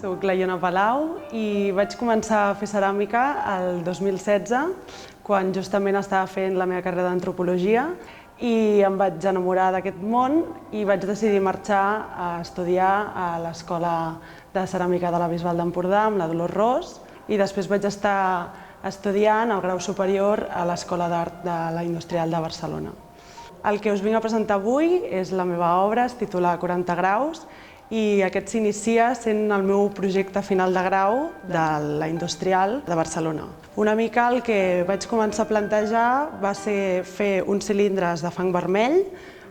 Soc la Iona Palau i vaig començar a fer ceràmica el 2016, quan justament estava fent la meva carrera d'antropologia i em vaig enamorar d'aquest món i vaig decidir marxar a estudiar a l'Escola de Ceràmica de la Bisbal d'Empordà amb la Dolors Ros i després vaig estar estudiant el grau superior a l'Escola d'Art de la Industrial de Barcelona. El que us vinc a presentar avui és la meva obra, es titula 40 graus, i aquest s'inicia sent el meu projecte final de grau de la Industrial de Barcelona. Una mica el que vaig començar a plantejar va ser fer uns cilindres de fang vermell,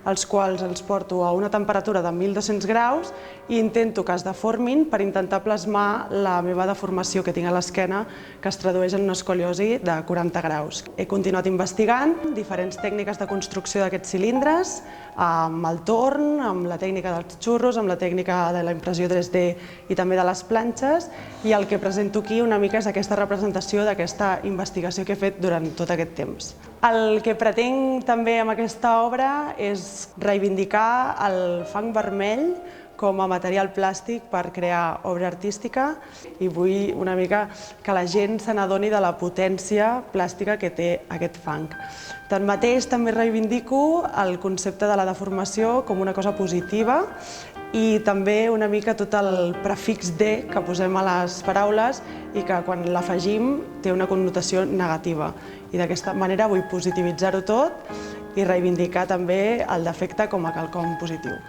els quals els porto a una temperatura de 1.200 graus i intento que es deformin per intentar plasmar la meva deformació que tinc a l'esquena, que es tradueix en una escoliosi de 40 graus. He continuat investigant diferents tècniques de construcció d'aquests cilindres, amb el torn, amb la tècnica dels xurros, amb la tècnica de la impressió 3D i també de les planxes, i el que presento aquí una mica és aquesta representació d'aquesta investigació que he fet durant tot aquest temps. El que pretenc també amb aquesta obra és reivindicar el fang vermell com a material plàstic per crear obra artística i vull una mica que la gent se n'adoni de la potència plàstica que té aquest fang. Tanmateix, també reivindico el concepte de la deformació com una cosa positiva i també una mica tot el prefix de que posem a les paraules i que quan l'afegim té una connotació negativa. I d'aquesta manera vull positivitzar-ho tot i reivindicar també el defecte com a quelcom positiu.